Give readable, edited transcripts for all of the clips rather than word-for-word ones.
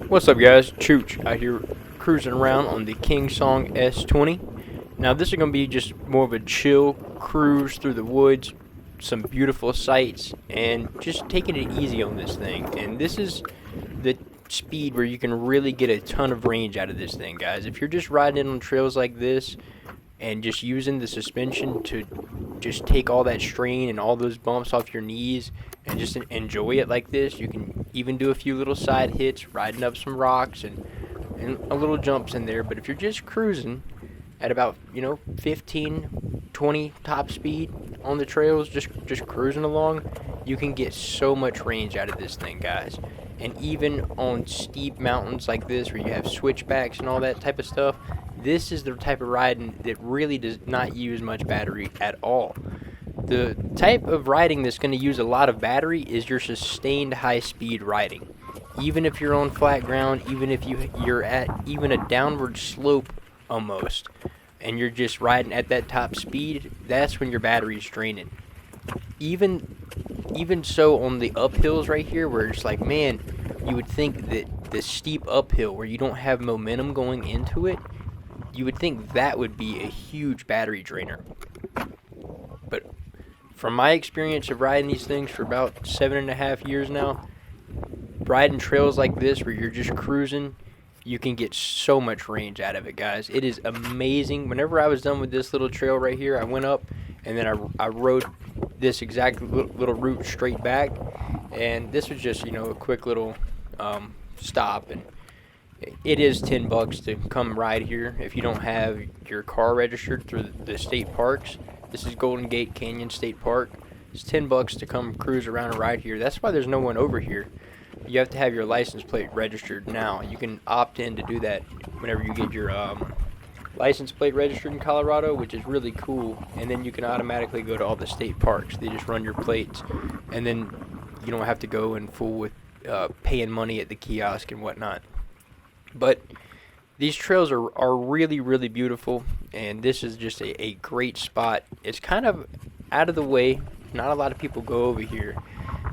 What's up, guys? Chooch out here cruising around on the Kingsong S20. Now this is going to be just more of a chill cruise through the woods, some beautiful sights, and just taking it easy on this thing. And this is the speed where you can really get a ton of range out of this thing, guys. If you're just riding on trails like this and just using the suspension to just take all that strain and all those bumps off your knees and just enjoy it like this, you can even do a few little side hits, riding up some rocks and a little jumps in there. But if you're just cruising at about 15, 20 top speed on the trails, just cruising along, you can get so much range out of this thing, guys. And even on steep mountains like this where you have switchbacks and all that type of stuff, this is the type of riding that really does not use much battery at all. The type of riding that's going to use a lot of battery is your sustained high speed riding. Even if you're on flat ground, even if you're at even a downward slope almost, and you're just riding at that top speed, that's when your battery is draining. Even so on the uphills right here, where it's like, man, you would think that the steep uphill where you don't have momentum going into it, you would think that would be a huge battery drainer. But from my experience of riding these things for about 7.5 years now, riding trails like this where you're just cruising, you can get so much range out of it, guys. It is amazing. Whenever I was done with this little trail right here, I went up and then I rode this exact little route straight back, and this was just a quick little stop. And it is $10 to come ride here if you don't have your car registered through the state parks. This is Golden Gate Canyon State Park. It's $10 to come cruise around and ride here. That's why there's no one over here. You have to have your license plate registered now. You can opt in to do that whenever you get your license plate registered in Colorado, which is really cool. And then you can automatically go to all the state parks. They just run your plates, and then you don't have to go and fool with paying money at the kiosk and whatnot. But these trails are really, really beautiful, and this is just a great spot. It's kind of out of the way. Not a lot of people go over here.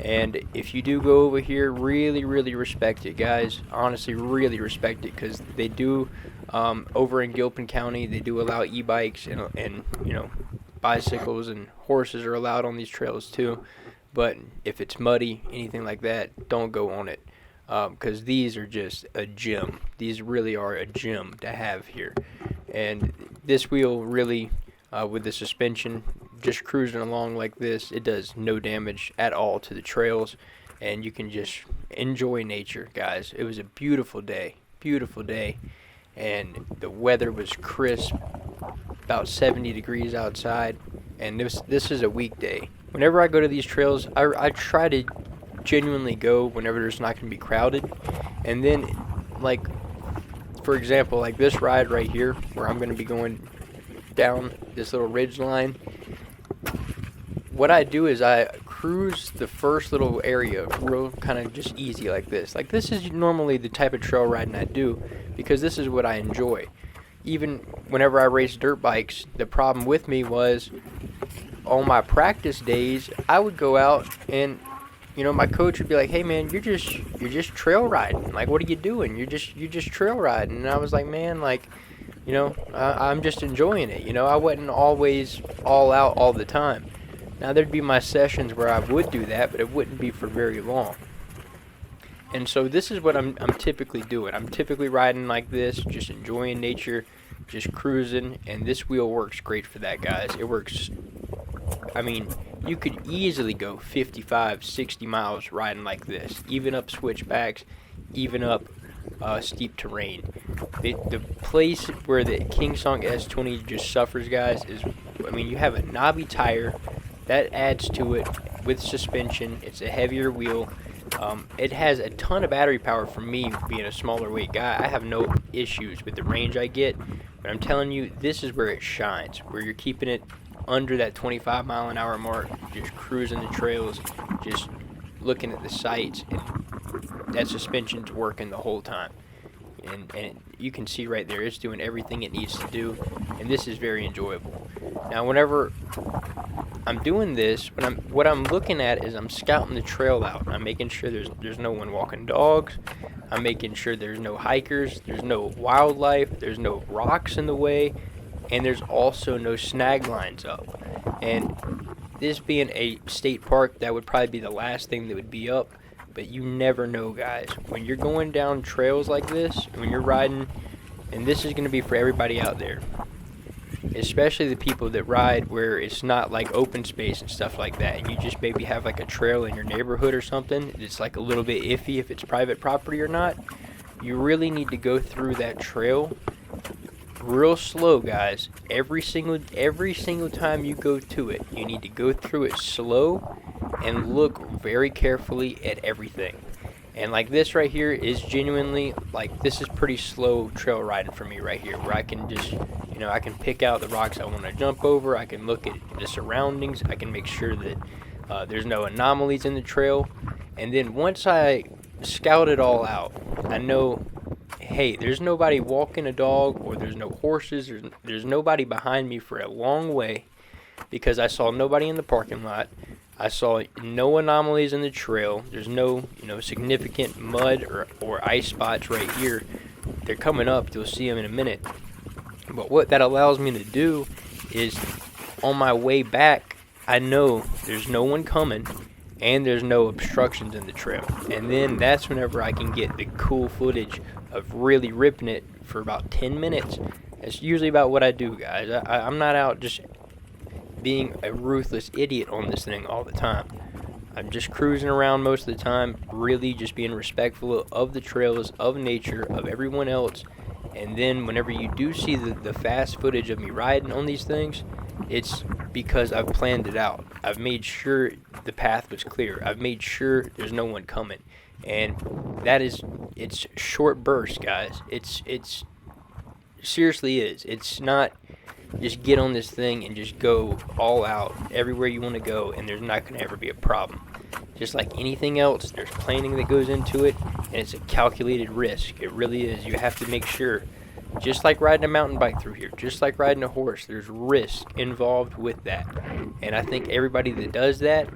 And if you do go over here, really, really respect it, guys. Honestly, really respect it, because they do, over in Gilpin County, they do allow e-bikes and bicycles and horses are allowed on these trails too. But if it's muddy, anything like that, don't go on it. Because these are just a gem. These really are a gem to have here. And this wheel really, with the suspension, just cruising along like this, it does no damage at all to the trails, and you can just enjoy nature, guys. It was a beautiful day, and the weather was crisp, about 70 degrees outside, and this is a weekday. Whenever I go to these trails, I try to genuinely go whenever there's not going to be crowded. And then, like, for example, like this ride right here where I'm going to be going down this little ridge line, what I do is I cruise the first little area real kind of just easy like this. Like, this is normally the type of trail riding I do, because this is what I enjoy. Even whenever I race dirt bikes, the problem with me was on my practice days, I would go out and my coach would be like, "Hey man, you're just trail riding. Like, what are you doing? You're just trail riding." And I was like, "Man, like, I'm just enjoying it. I wasn't always all out all the time." Now there'd be my sessions where I would do that, but it wouldn't be for very long. And so this is what I'm typically doing. I'm typically riding like this, just enjoying nature, just cruising, and this wheel works great for that, guys. It works. I mean, you could easily go 55, 60 miles riding like this, even up switchbacks, even up steep terrain. The place where the Kingsong S20 just suffers, guys, is, you have a knobby tire that adds to it with suspension. It's a heavier wheel. It has a ton of battery power. For me, being a smaller weight guy, I have no issues with the range I get, but I'm telling you, this is where it shines, where you're keeping it under that 25 mile an hour mark, just cruising the trails, just looking at the sights, and that suspension's working the whole time. And you can see right there, it's doing everything it needs to do, and this is very enjoyable. Now, whenever I'm doing this, but what I'm looking at is I'm scouting the trail out. I'm making sure there's no one walking dogs. I'm making sure there's no hikers, there's no wildlife, there's no rocks in the way, and there's also no snag lines up. And this being a state park, that would probably be the last thing that would be up, but you never know, guys. When you're going down trails like this, when you're riding, and this is going to be for everybody out there, especially the people that ride where it's not like open space and stuff like that, and you just maybe have like a trail in your neighborhood or something, it's like a little bit iffy if it's private property or not. You really need to go through that trail real slow, guys. Every single time you go to it, you need to go through it slow and look very carefully at everything. And like this right here is genuinely, like, this is pretty slow trail riding for me right here, where I can just, I can pick out the rocks I want to jump over, I can look at the surroundings, I can make sure that there's no anomalies in the trail. And then once I scout it all out, I know, hey, there's nobody walking a dog, or there's no horses, there's nobody behind me for a long way, because I saw nobody in the parking lot. I saw no anomalies in the trail. There's no, significant mud or ice spots right here. They're coming up. You'll see them in a minute. But what that allows me to do is, on my way back, I know there's no one coming, and there's no obstructions in the trail. And then that's whenever I can get the cool footage of really ripping it for about 10 minutes. That's usually about what I do, guys. I'm not out just being a ruthless idiot on this thing all the time. I'm just cruising around most of the time, really just being respectful of the trails, of nature, of everyone else. And then whenever you do see the fast footage of me riding on these things, it's because I've planned it out. I've made sure the path was clear. I've made sure there's no one coming. And it's short bursts, guys. It's seriously is. It's not just get on this thing and just go all out everywhere you want to go, and there's not going to ever be a problem. Just like anything else, there's planning that goes into it, and it's a calculated risk. It really is. You have to make sure, just like riding a mountain bike through here, just like riding a horse, there's risk involved with that. And I think everybody that does that,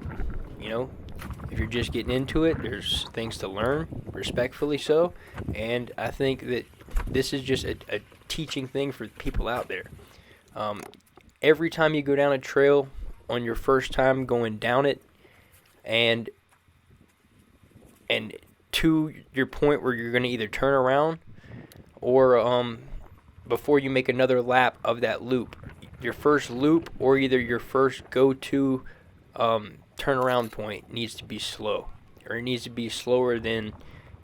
if you're just getting into it, there's things to learn, respectfully so. And I think that this is just a teaching thing for people out there. Every time you go down a trail on your first time going down it, and to your point where you're going to either turn around or before you make another lap of that loop, your first loop or either your first go-to turnaround point needs to be slow, or it needs to be slower than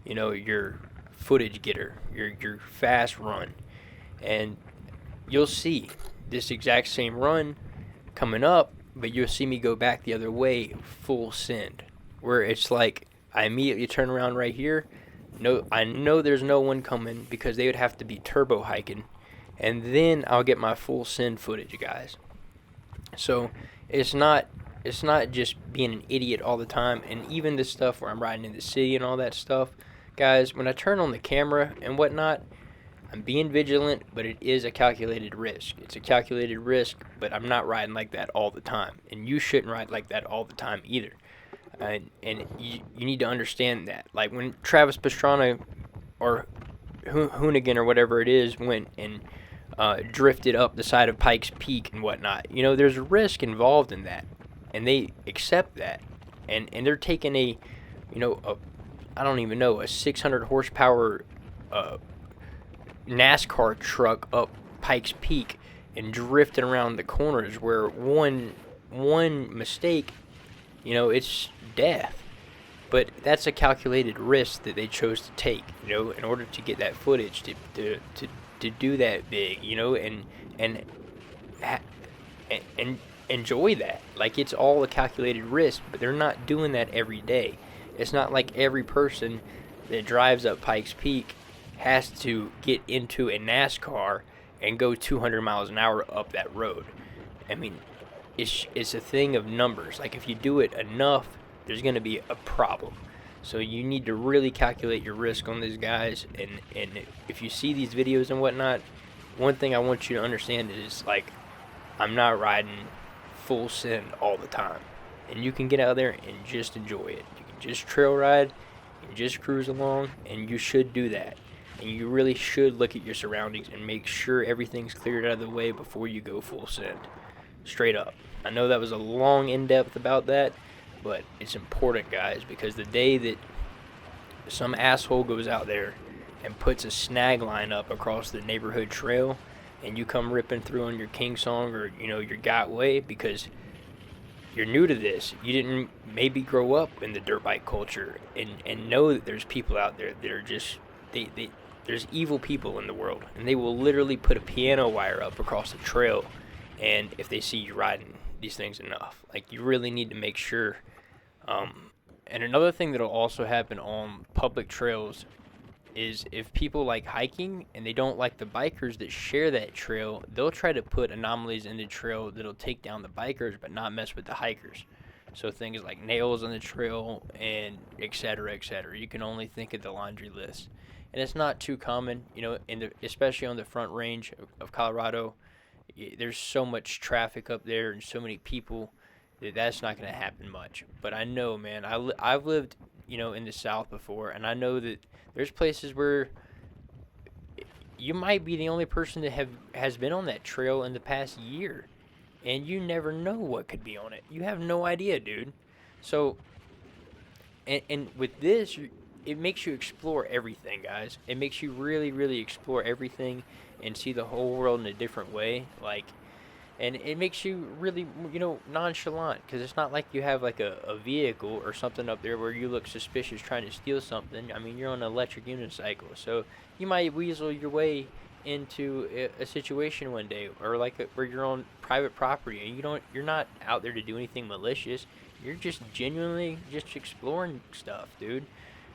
your footage getter, your fast run. And you'll see this exact same run coming up, but you'll see me go back the other way full send, where it's like I immediately turn around right here. No, I know there's no one coming because they would have to be turbo hiking, and then I'll get my full send footage, guys. So it's not just being an idiot all the time. And even this stuff where I'm riding in the city and all that stuff, guys, when I turn on the camera and whatnot, I'm being vigilant, but it is a calculated risk. It's a calculated risk, but I'm not riding like that all the time. And you shouldn't ride like that all the time either. And you need to understand that. Like when Travis Pastrana or Hoonigan or whatever it is went and drifted up the side of Pikes Peak and whatnot, there's a risk involved in that. And they accept that. And they're taking a 600 horsepower NASCAR truck up Pikes Peak and drifting around the corners where one mistake, it's death. But that's a calculated risk that they chose to take, in order to get that footage to do that big, and enjoy that. Like, it's all a calculated risk, but they're not doing that every day. It's not like every person that drives up Pikes Peak has to get into a NASCAR and go 200 miles an hour up that road. I mean, it's a thing of numbers. Like, if you do it enough, there's going to be a problem. So you need to really calculate your risk on these guys. And if you see these videos and whatnot, one thing I want you to understand is, like, I'm not riding full send all the time. And you can get out there and just enjoy it. You can just trail ride and just cruise along, and you should do that. And you really should look at your surroundings and make sure everything's cleared out of the way before you go full send. Straight up. I know that was a long in-depth about that, but it's important, guys, because the day that some asshole goes out there and puts a snag line up across the neighborhood trail, and you come ripping through on your Kingsong or your Got Way because you're new to this, you didn't maybe grow up in the dirt bike culture and know that there's people out there that are just there's evil people in the world, and they will literally put a piano wire up across the trail, and if they see you riding these things enough, like, you really need to make sure. And another thing that'll also happen on public trails is if people like hiking and they don't like the bikers that share that trail, they'll try to put anomalies in the trail that'll take down the bikers but not mess with the hikers. So things like nails on the trail and et cetera, et cetera. You can only think of the laundry list. And it's not too common, especially on the front range of Colorado. There's so much traffic up there and so many people that that's not going to happen much. But I know, man, I've lived, in the South before, and I know that there's places where you might be the only person that has been on that trail in the past year, and you never know what could be on it. You have no idea, dude. So, and with this, it makes you explore everything, guys. It makes you really, really explore everything and see the whole world in a different way. Like, and it makes you really, nonchalant, because it's not like you have like a vehicle or something up there where you look suspicious trying to steal something. I mean, you're on an electric unicycle, so you might weasel your way into a situation one day, or like where you're on private property and you're not out there to do anything malicious. You're just genuinely just exploring stuff, dude.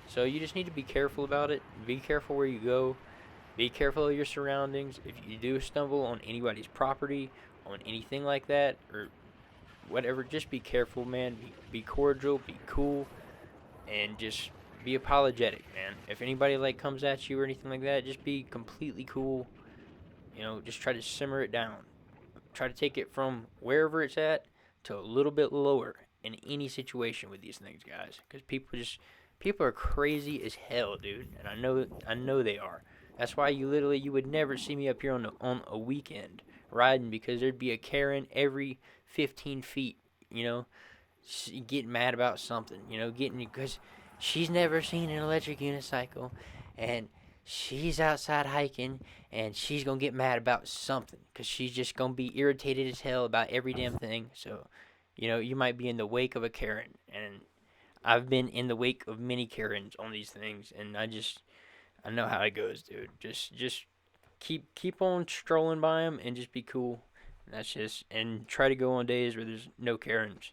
So you just need to be careful about it. Be careful where you go. Be careful of your surroundings. If you do stumble on anybody's property, on anything like that, or whatever, just be careful, man. Be cordial, be cool, and just be apologetic, man. If anybody like comes at you or anything like that, just be completely cool. Just try to simmer it down. Try to take it from wherever it's at to a little bit lower in any situation with these things, guys. Because people are crazy as hell, dude, and I know they are. That's why you would never see me up here on a weekend riding, because there'd be a Karen every 15 feet, getting mad about something, getting because she's never seen an electric unicycle, and she's outside hiking, and she's gonna get mad about something because she's just gonna be irritated as hell about every damn thing. So, you might be in the wake of a Karen, and I've been in the wake of many Karens on these things, and I know how it goes, dude. Just keep on strolling by them and just be cool. And that's just, and try to go on days where there's no Karens.